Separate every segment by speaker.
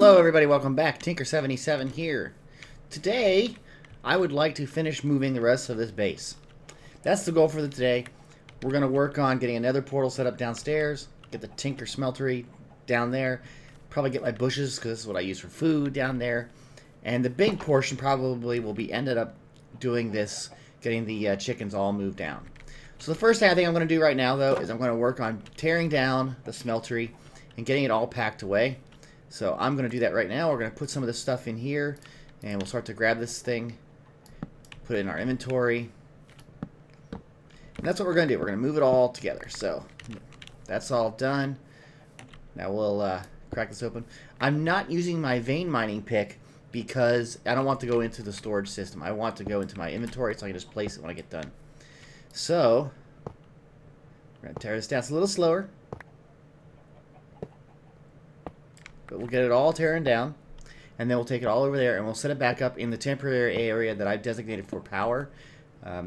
Speaker 1: Hello everybody, welcome back. Tinker77 here. Today, I would like to finish moving the rest of this base. That's the goal for today. We're going to work on getting another portal set up downstairs, get the Tinker Smeltery down there, probably get my bushes because this is what I use for food down there, and the big portion probably will be ended up doing this, getting the chickens all moved down. So the first thing I think I'm going to do right now though is I'm going to work on tearing down the smeltery and getting it all packed away. So I'm going to do that right now. We're going to put some of this stuff in here, and we'll start to grab this thing, put it in our inventory. And that's what we're going to do. We're going to move it all together. So that's all done. Now we'll crack this open. I'm not using my vein mining pick because I don't want to go into the storage system. I want to go into my inventory so I can just place it when I get done. So we're going to tear this down. It's a little slower, but we'll get it all tearing down, and then we'll take it all over there and we'll set it back up in the temporary area that I've designated for power.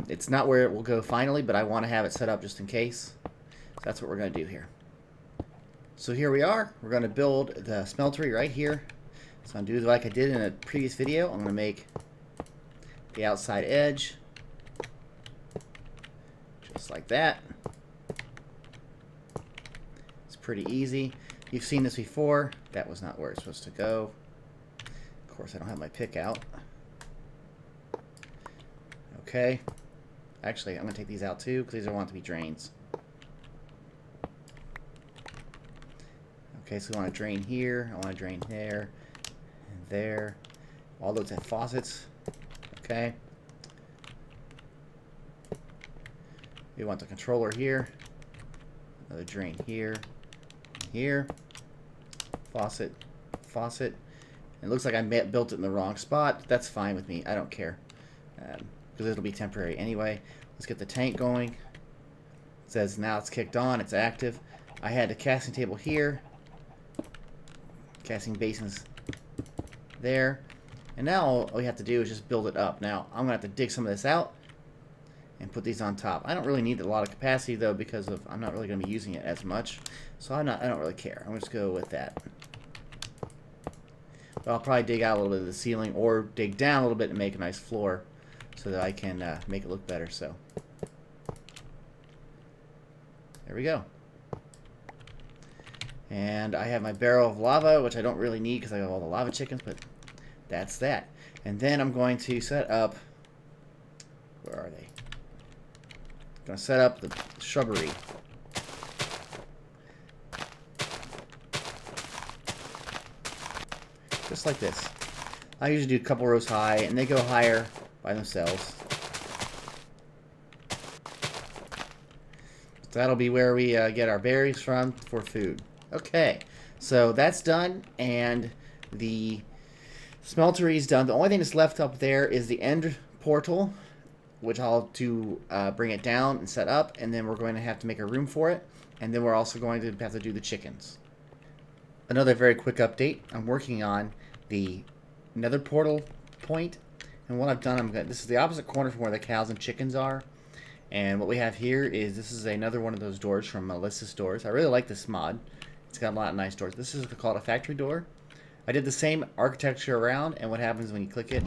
Speaker 1: It's not where it will go finally, but I want to have it set up just in case. So that's what we're going to do here. So here we are. We're going to build the smeltery right here. So I'm going to do like I did in a previous video. I'm going to make the outside edge just like that. It's pretty easy. You've seen this before. That was not where it's supposed to go. Of course, I don't have my pick out. Okay. Actually, I'm going to take these out too, because these don't want to be drains. Okay, so we want to drain here. I want to drain there. And there. All those have faucets. Okay. We want the controller here. Another drain here. Here. Faucet, faucet. It looks like I built it in the wrong spot. That's fine with me. I don't care, because it'll be temporary anyway. Let's get the tank going. It says now it's kicked on. It's active. I had a casting table here. Casting basins there. And now all we have to do is just build it up. Now I'm going to have to dig some of this out and put these on top. I don't really need a lot of capacity though, because I'm not really going to be using it as much. So I don't really care. I'm just going to go with that. But I'll probably dig out a little bit of the ceiling, or dig down a little bit and make a nice floor so that I can make it look better. So there we go. And I have my barrel of lava, which I don't really need because I have all the lava chickens, but that's that. And then I'm going to set up, where are they? I'm going to set up the shrubbery. Just like this. I usually do a couple rows high, and they go higher by themselves. So that'll be where we get our berries from for food. Okay, so that's done, and the smeltery is done. The only thing that's left up there is the end portal, which I'll do bring it down and set up, and then we're going to have to make a room for it, and then we're also going to have to do the chickens. Another very quick update. I'm working on the Nether portal point, and what I've done, this is the opposite corner from where the cows and chickens are, and what we have here is this is another one of those doors from Melissa's doors. I really like this mod. It's got a lot of nice doors. This is called a factory door. I did the same architecture around, and what happens when you click it,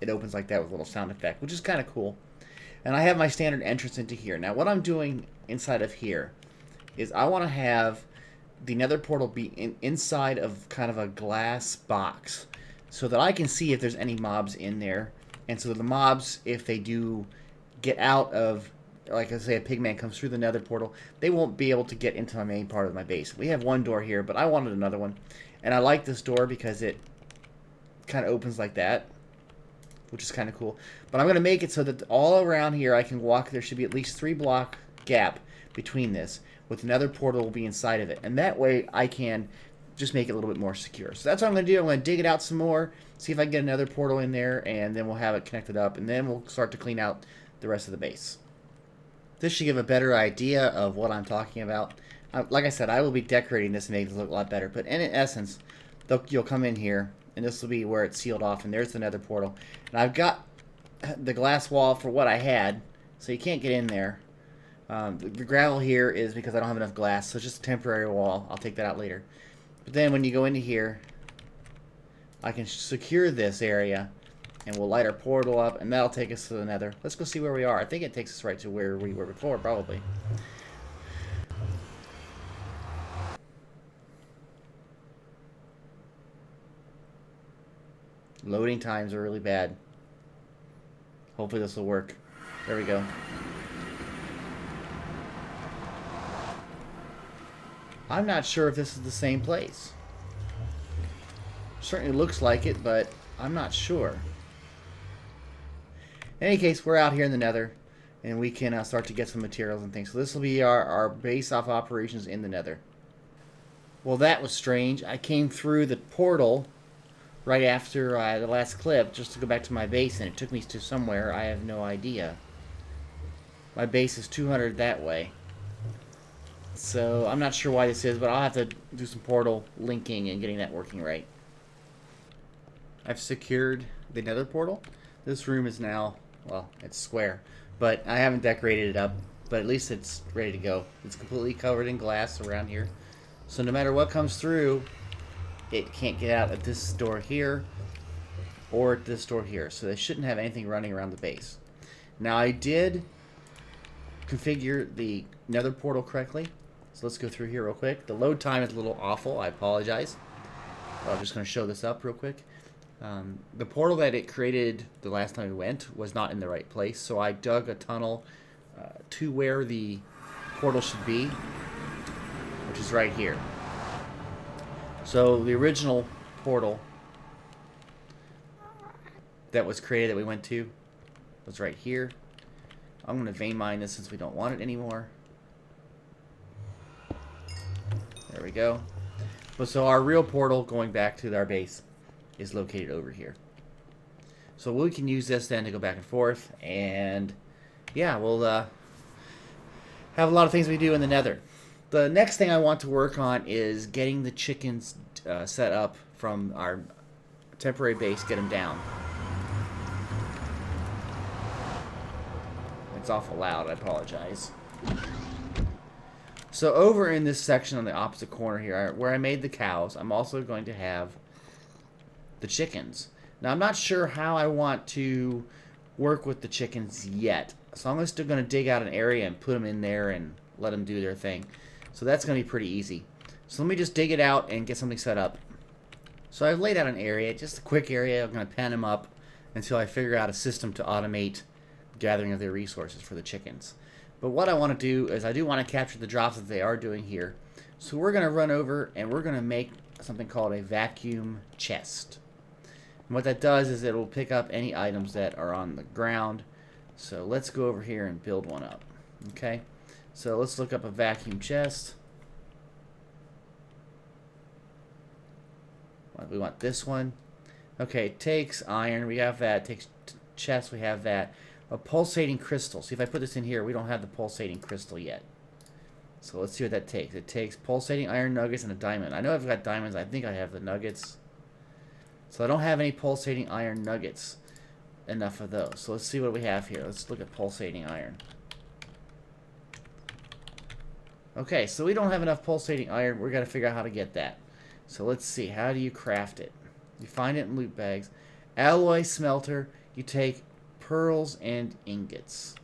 Speaker 1: it opens like that with a little sound effect, which is kind of cool. And I have my standard entrance into here. Now what I'm doing inside of here is I want to have the Nether portal be inside of kind of a glass box so that I can see if there's any mobs in there, and so the mobs, if they do get out of, like I say, a pigman comes through the Nether portal, they won't be able to get into my main part of my base. We have one door here, but I wanted another one, and I like this door because it kind of opens like that, which is kind of cool. But I'm going to make it so that all around here I can walk. There should be at least 3 block gap between this, with another portal will be inside of it, and that way I can just make it a little bit more secure. So that's what I'm going to do. I'm going to dig it out some more, see if I can get another portal in there, and then we'll have it connected up, and then we'll start to clean out the rest of the base. This should give a better idea of what I'm talking about. Like I said, I will be decorating this and making it look a lot better, but in essence, you'll come in here, and this will be where it's sealed off, and there's the Nether portal. And I've got the glass wall for what I had, so you can't get in there. The gravel here is because I don't have enough glass, so it's just a temporary wall. I'll take that out later. But then when you go into here, I can secure this area, and we'll light our portal up, and that'll take us to the Nether. Let's go see where we are. I think it takes us right to where we were before, probably. Loading times are really bad. Hopefully this will work. There we go. I'm not sure if this is the same place. Certainly looks like it, but I'm not sure. In any case, we're out here in the Nether, and we can start to get some materials and things. So this will be our base of operations in the Nether. Well, that was strange. I came through the portal right after the last clip just to go back to my base, and it took me to somewhere. I have no idea. My base is 200 that way. So I'm not sure why this is, but I'll have to do some portal linking and getting that working right. I've secured the Nether portal. This room is now, well, it's square, but I haven't decorated it up, but at least it's ready to go. It's completely covered in glass around here. So no matter what comes through, it can't get out at this door here or at this door here. So they shouldn't have anything running around the base. Now I did configure the Nether portal correctly. So let's go through here real quick. The load time is a little awful. I apologize. I'm just going to show this up real quick. The portal that it created the last time we went was not in the right place. So I dug a tunnel to where the portal should be, which is right here. So the original portal that was created that we went to was right here. I'm going to vein mine this since we don't want it anymore. There we go. But so our real portal going back to our base is located over here. So we can use this then to go back and forth, and yeah, we'll have a lot of things we do in the Nether. The next thing I want to work on is getting the chickens set up from our temporary base, get them down. It's awful loud, I apologize. So over in this section on the opposite corner here, where I made the cows, I'm also going to have the chickens. Now I'm not sure how I want to work with the chickens yet. So I'm still going to dig out an area and put them in there and let them do their thing. So that's going to be pretty easy. So let me just dig it out and get something set up. So I've laid out an area, just a quick area. I'm going to pan them up until I figure out a system to automate gathering of their resources for the chickens. But what I want to do is I do want to capture the drops that they are doing here. So we're going to run over and we're going to make something called a vacuum chest. And what that does is it will pick up any items that are on the ground. So let's go over here and build one up. Okay, so let's look up a vacuum chest. We want this one. Okay, it takes iron, we have that. It takes chest, we have that. A pulsating crystal. See, if I put this in here, we don't have the pulsating crystal yet. So let's see what that takes. It takes pulsating iron nuggets and a diamond. I know I've got diamonds. I think I have the nuggets. So I don't have any pulsating iron nuggets. Enough of those. So let's see what we have here. Let's look at pulsating iron. Okay, so we don't have enough pulsating iron. We're going to figure out how to get that. So let's see. How do you craft it? You find it in loot bags. Alloy smelter. You take pearls and ingots.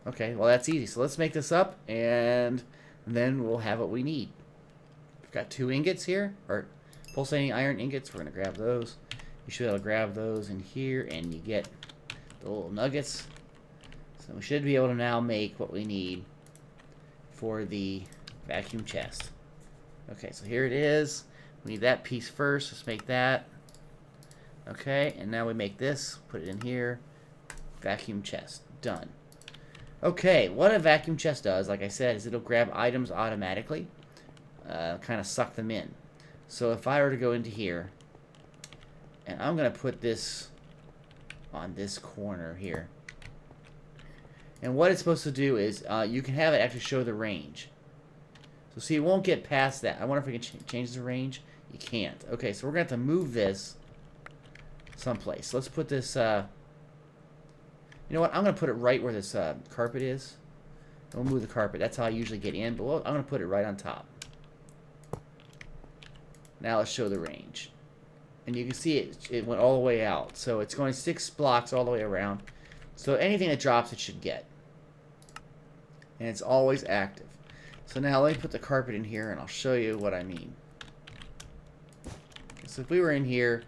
Speaker 1: Okay, well that's easy. So let's make this up and then we'll have what we need. We've got 2 ingots here, or pulsating iron ingots. We're going to grab those. You should be able to grab those in here and you get the little nuggets. So we should be able to now make what we need for the vacuum chest. Okay, so here it is. We need that piece first. Let's make that. Okay, and now we make this. Put it in here. Vacuum chest. Done. Okay, what a vacuum chest does, like I said, is it'll grab items automatically. Kind of suck them in. So if I were to go into here, and I'm going to put this on this corner here. And what it's supposed to do is, you can have it actually show the range. So see, it won't get past that. I wonder if we can change the range. You can't. Okay, so we're going to have to move this someplace. Let's put this, you know what, I'm going to put it right where this carpet is. We'll move the carpet. That's how I usually get in, but I'm going to put it right on top. Now let's show the range. And you can see it went all the way out. So it's going 6 blocks all the way around. So anything that drops, it should get. And it's always active. So now let me put the carpet in here and I'll show you what I mean. So if we were in here,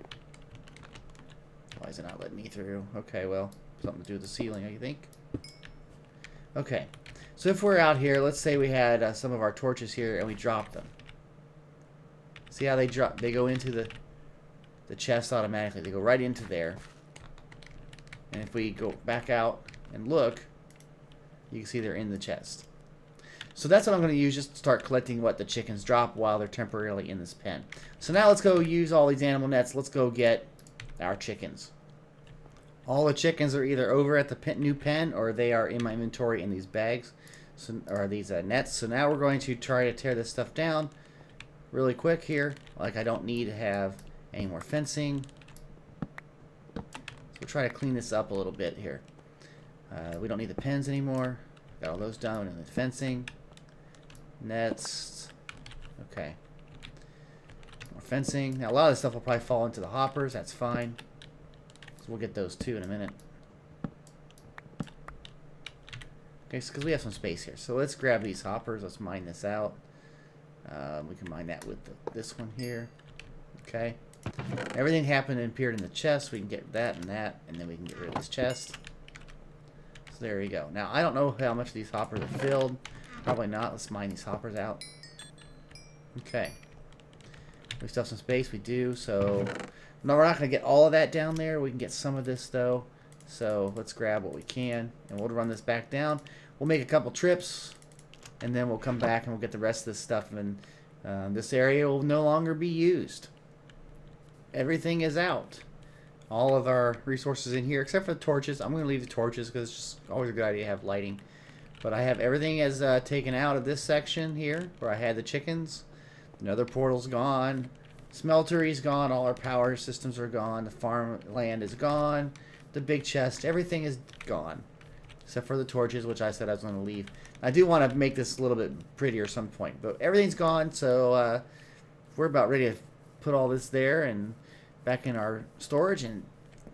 Speaker 1: why is it not letting me through? Okay, well, something to do with the ceiling, I think. Okay, so if we're out here, let's say we had some of our torches here and we dropped them. See how they drop? They go into the chest automatically. They go right into there. And if we go back out and look, you can see they're in the chest. So that's what I'm going to use just to start collecting what the chickens drop while they're temporarily in this pen. So now let's go use all these animal nets. Let's go get our chickens. All the chickens are either over at the new pen or they are in my inventory in these bags, or these nets. So now we're going to try to tear this stuff down really quick here. Like I don't need to have any more fencing. So we'll try to clean this up a little bit here. We don't need the pens anymore. Got all those done, and the fencing. Nets. Okay. More fencing. Now a lot of this stuff will probably fall into the hoppers. That's fine. So we'll get those too in a minute. Okay, so because we have some space here. So let's grab these hoppers. Let's mine this out. We can mine that with this one here. Okay. Everything happened and appeared in the chest. We can get that, and then we can get rid of this chest. So there we go. Now, I don't know how much these hoppers are filled. Probably not. Let's mine these hoppers out. Okay. We still have some space. We do. So, no, we're not going to get all of that down there. We can get some of this, though. So, let's grab what we can. And we'll run this back down. We'll make a couple trips. And then we'll come back and we'll get the rest of this stuff. And this area will no longer be used. Everything is out. All of our resources in here, except for the torches. I'm going to leave the torches because it's just always a good idea to have lighting. But I have everything as taken out of this section here where I had the chickens. The Nether portal's gone. Smeltery's gone. All our power systems are gone. The farmland is gone. The big chest. Everything is gone. Except for the torches, which I said I was going to leave. I do want to make this a little bit prettier at some point. But everything's gone, so we're about ready to put all this there and back in our storage, and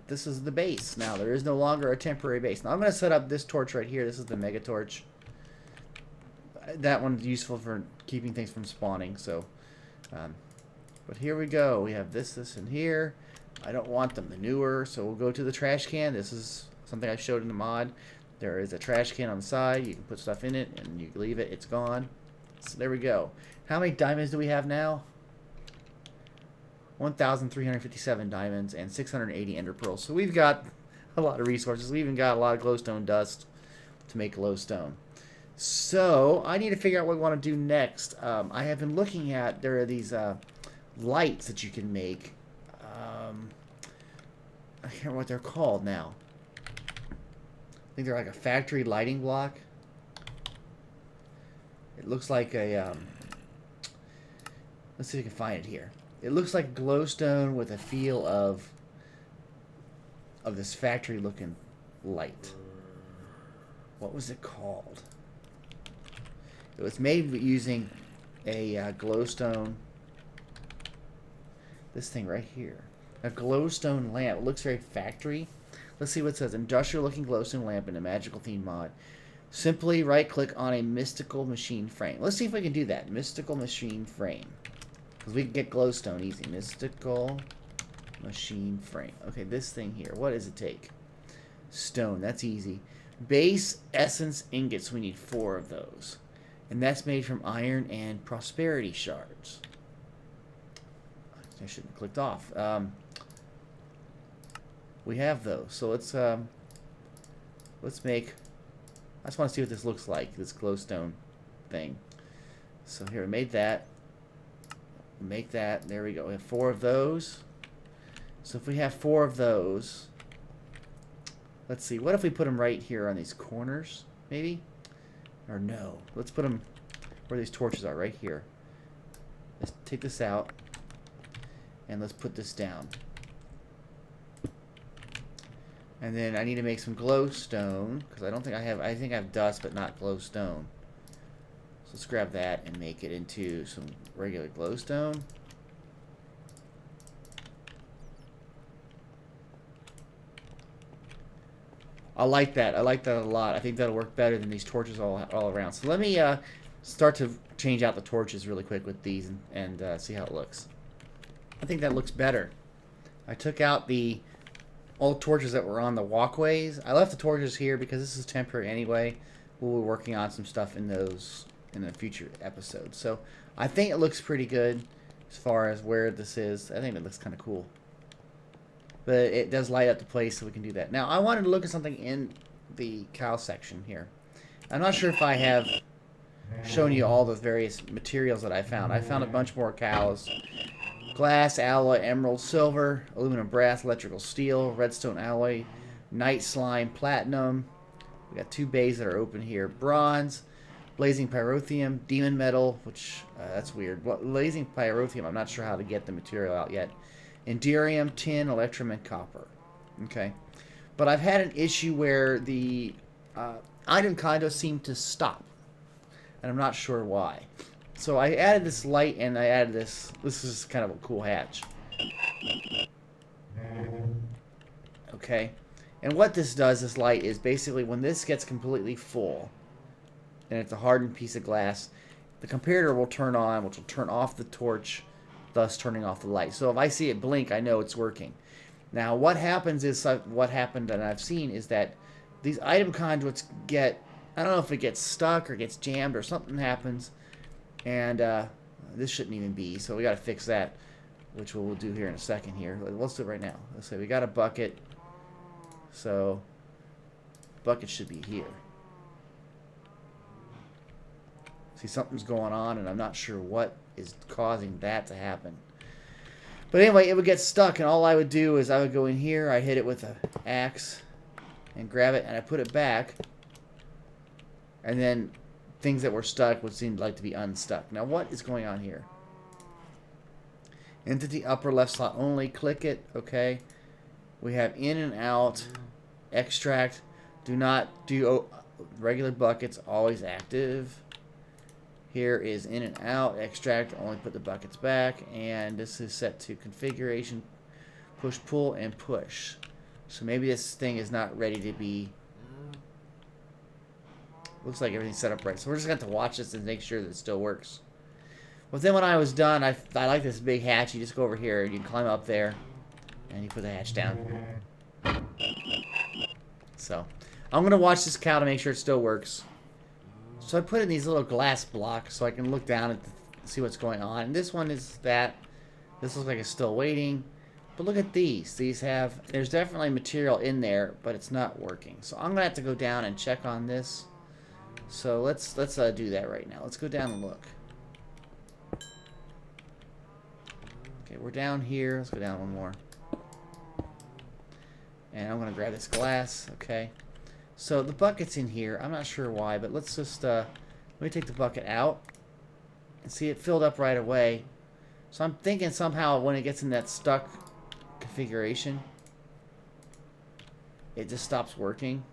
Speaker 1: this is the base. Now, there is no longer a temporary base. Now, I'm going to set up this torch right here. This is the mega torch. That one's useful for keeping things from spawning, so. But here we go. We have this, and here. I don't want the manure, so we'll go to the trash can. This is something I showed in the mod. There is a trash can on the side. You can put stuff in it, and you leave it. It's gone. So there we go. How many diamonds do we have now? 1,357 diamonds and 680 ender pearls. So we've got a lot of resources. We even got a lot of glowstone dust to make glowstone. So I need to figure out what we want to do next. I have been looking at, there are these lights that you can make. I can't remember what they're called now. I think they're like a factory lighting block. It looks like a, let's see if we can find it here. It looks like glowstone with a feel of this factory-looking light. What was it called? It was made using a glowstone. This thing right here, a glowstone lamp. It looks very factory. Let's see what it says. Industrial-looking glowstone lamp in a magical theme mod. Simply right-click on a mystical machine frame. Let's see if we can do that. Mystical machine frame. Because we can get glowstone easy. Mystical machine frame. Okay, this thing here. What does it take? Stone. That's easy. Base essence ingots. We need 4 of those. And that's made from iron and prosperity shards. I shouldn't have clicked off. We have those. So let's make... I just want to see what this looks like. This glowstone thing. So here, we made that. Make that. There we go. We have 4 of those. So if we have 4 of those, let's see. What if we put them right here on these corners, maybe? Or no. Let's put them where these torches are, right here. Let's take this out, and let's put this down. And then I need to make some glowstone, because I don't think I have. I think I have dust, but not glowstone. So let's grab that and make it into some regular glowstone. I like that. I like that a lot. I think that'll work better than these torches all around. So let me start to change out the torches really quick with these and see how it looks. I think that looks better. I took out the old torches that were on the walkways. I left the torches here because this is temporary anyway. We'll be working on some stuff in those in a future episode. So I think it looks pretty good as far as where this is. I think it looks kind of cool. But it does light up the place, so we can do that. Now, I wanted to look at something in the cow section here. I'm not sure if I have shown you all the various materials that I found. I found a bunch more cows. Glass, alloy, emerald, silver, aluminum, brass, electrical steel, redstone alloy, night slime, platinum. We got 2 bays that are open here. Bronze, blazing pyrotheum, demon metal, which, that's weird. Blazing pyrotheum, I'm not sure how to get the material out yet. Inderium, tin, electrum, and copper. Okay. But I've had an issue where the item condos seem to stop. And I'm not sure why. So I added this light and I added this. This is kind of a cool hatch. Okay. And what this does, this light, is basically when this gets completely full, and it's a hardened piece of glass, the comparator will turn on, which will turn off the torch, thus turning off the light. So if I see it blink, I know it's working. Now, what happens is, what happened and I've seen is that these item conduits get, I don't know if it gets stuck or gets jammed or something happens, and this shouldn't even be, so we got to fix that, which we'll do here in a second here. Let's do it right now. Let's say we got a bucket, so bucket should be here. See, something's going on, and I'm not sure what is causing that to happen. But anyway, it would get stuck, and all I would do is I would go in here, I hit it with an axe, and grab it, and I put it back, and then things that were stuck would seem like to be unstuck. Now, what is going on here? Entity upper left slot only. Click it. Okay. We have in and out. Extract. Do not do regular buckets. Always active. Here is in and out. Extract. Only put the buckets back. And this is set to configuration. Push, pull, and push. So maybe this thing is not ready to be... Looks like everything's set up right. So we're just going to have to watch this and make sure that it still works. Well, then when I was done, I like this big hatch. You just go over here, and you climb up there, and you put the hatch down. So, I'm going to watch this cow to make sure it still works. So I put in these little glass blocks so I can look down and see what's going on. And this one is that. This looks like it's still waiting. But look at these. These have, there's definitely material in there, but it's not working. So I'm going to have to go down and check on this. So let's do that right now. Let's go down and look. Okay, we're down here. Let's go down one more. And I'm going to grab this glass. Okay. So the bucket's in here. I'm not sure why, but let's just, let me take the bucket out. And see, it filled up right away. So I'm thinking somehow when it gets in that stuck configuration, it just stops working.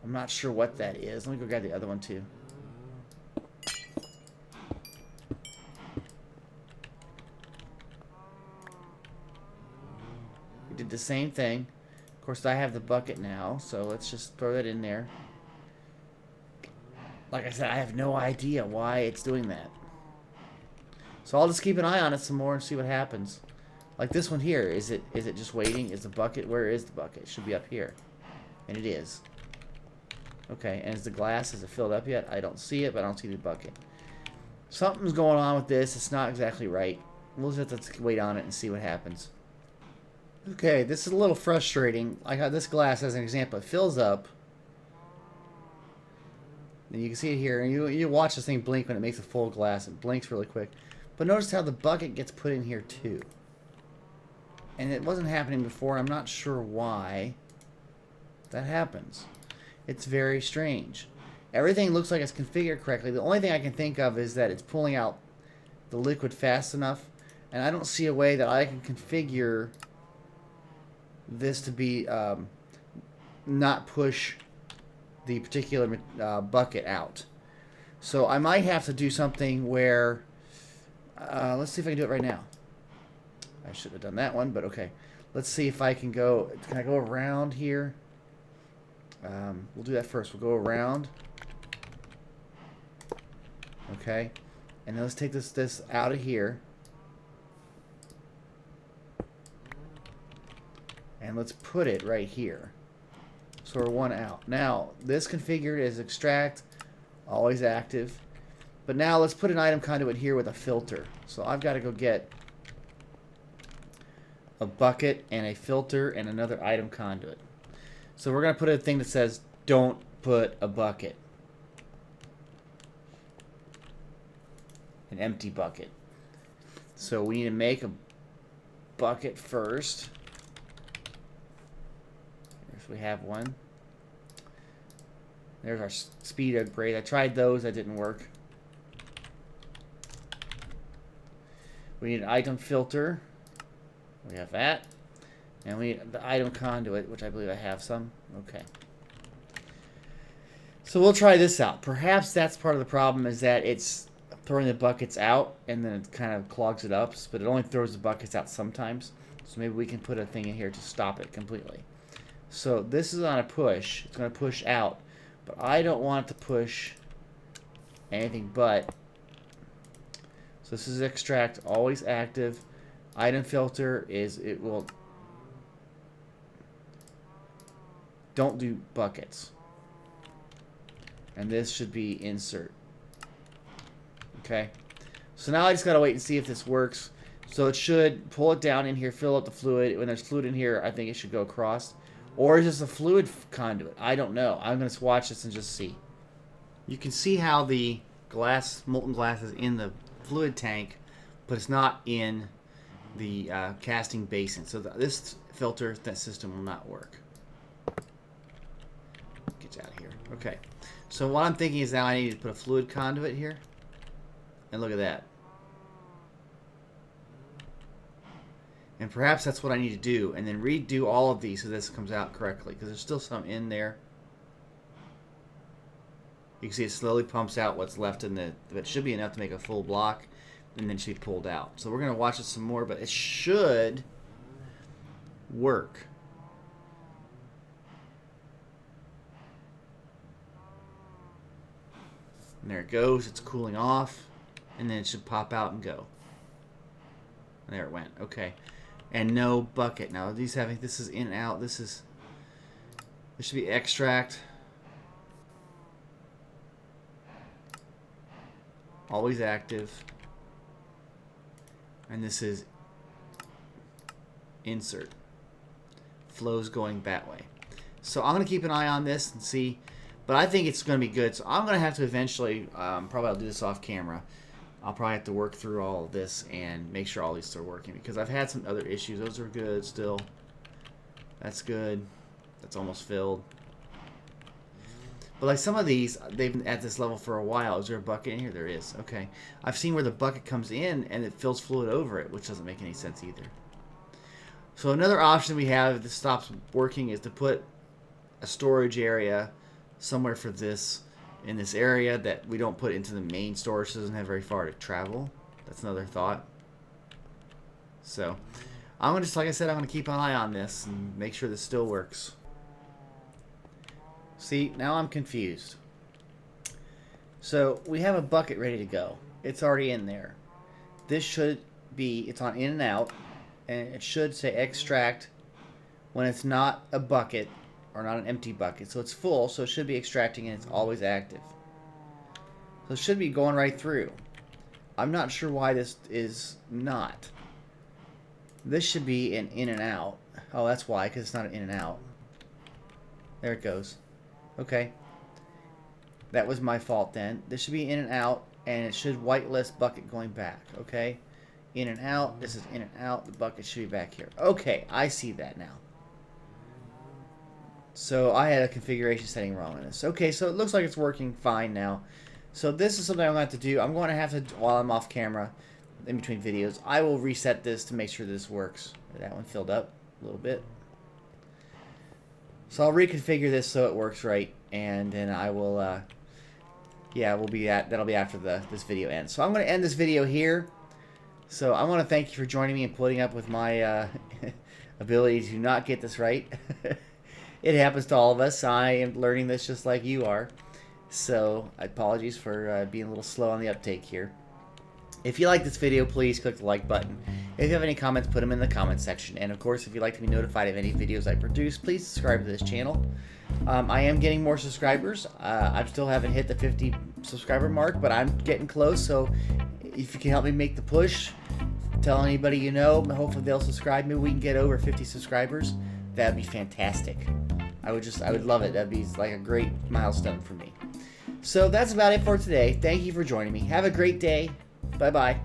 Speaker 1: I'm not sure what that is. Let me go grab the other one too. We did the same thing. Of course, I have the bucket now, so let's just throw that in there. Like I said, I have no idea why it's doing that. So I'll just keep an eye on it some more and see what happens. Like this one here, is it just waiting? Is the bucket, where is the bucket? It should be up here. And it is. Okay, and is the glass, is it filled up yet? I don't see it, but I don't see the bucket. Something's going on with this. It's not exactly right. We'll just have to wait on it and see what happens. Okay, this is a little frustrating. I got this glass as an example. It fills up. And you can see it here. And you watch this thing blink when it makes a full glass. It blinks really quick. But notice how the bucket gets put in here too. And it wasn't happening before. I'm not sure why that happens. It's very strange. Everything looks like it's configured correctly. The only thing I can think of is that it's pulling out the liquid fast enough. And I don't see a way that I can configure this to be not push the particular bucket out. So I might have to do something where let's see if I can do it right now. I should have done that one, but okay. Let's see if I can go. Can I go around here? We'll do that first. We'll go around. Okay. And then let's take this out of here. And let's put it right here. So we're one out. Now, this configured as extract, always active. But now let's put an item conduit here with a filter. So I've got to go get a bucket and a filter and another item conduit. So we're going to put a thing that says, don't put a bucket. An empty bucket. So we need to make a bucket first. We have one. There's our speed upgrade. I tried those, that didn't work. We need an item filter. We have that. And we need the item conduit, which I believe I have some. Okay. So we'll try this out. Perhaps that's part of the problem, is that it's throwing the buckets out and then it kind of clogs it up, but it only throws the buckets out sometimes. So maybe we can put a thing in here to stop it completely. So this is on a push. It's going to push out. But I don't want it to push anything but. So this is extract, always active. Item filter is, it will, don't do buckets. And this should be insert. Okay. So now I just got to wait and see if this works. So it should pull it down in here, fill up the fluid. When there's fluid in here, I think it should go across. Or is this a fluid conduit? I don't know. I'm going to watch this and just see. You can see how the glass, molten glass, is in the fluid tank, but it's not in the casting basin. So this filter, that system will not work. Get you out of here. Okay. So what I'm thinking is now I need to put a fluid conduit here. And look at that. And perhaps that's what I need to do, and then redo all of these so this comes out correctly, because there's still some in there. You can see it slowly pumps out what's left in the, but it should be enough to make a full block, and then it should be pulled out. So we're going to watch it some more, but it should work. And there it goes. It's cooling off, and then it should pop out and go. And there it went. Okay. And no bucket. Now these having, this is in and out. This should be extract. Always active. And this is insert. Flows going that way. So I'm going to keep an eye on this and see. But I think it's going to be good. So I'm going to have to eventually, probably I'll do this off camera. I'll probably have to work through all of this and make sure all these are working, because I've had some other issues. Those are good still. That's good. That's almost filled. But like some of these, they've been at this level for a while. Is there a bucket in here? There is. Okay. I've seen where the bucket comes in and it fills fluid over it, which doesn't make any sense either. So another option we have if this stops working is to put a storage area somewhere for this, in this area that we don't put into the main storage, so it doesn't have very far to travel. That's another thought. So I'm going to, just like I said, I'm going to keep an eye on this and make sure this still works. See, now I'm confused. So we have a bucket ready to go. It's already in there. This should be, it's on in and out, and it should say extract when it's not a bucket or not an empty bucket. So it's full, so it should be extracting and it's always active. So it should be going right through. I'm not sure why this is not. This should be an in and out. Oh, that's why, because it's not an in and out. There it goes. Okay. That was my fault then. This should be in and out, and it should whitelist bucket going back. Okay. In and out. This is in and out. The bucket should be back here. Okay, I see that now. So I had a configuration setting wrong in this. Okay, so it looks like it's working fine now. So this is something I'm going to have to do. I'm going to have to, while I'm off camera, in between videos, I will reset this to make sure this works. That one filled up a little bit. So I'll reconfigure this so it works right, and then I will, yeah, that'll be after this video ends. So I'm going to end this video here. So I want to thank you for joining me and putting up with my ability to not get this right. It happens to all of us. I am learning this just like you are. So, apologies for being a little slow on the uptake here. If you like this video, please click the like button. If you have any comments, put them in the comments section. And of course, if you'd like to be notified of any videos I produce, please subscribe to this channel. I am getting more subscribers. I still haven't hit the 50 subscriber mark, but I'm getting close. So if you can help me make the push, tell anybody you know, hopefully they'll subscribe. Maybe we can get over 50 subscribers. That'd be fantastic. I would love it. That'd be like a great milestone for me. So that's about it for today. Thank you for joining me. Have a great day. Bye-bye.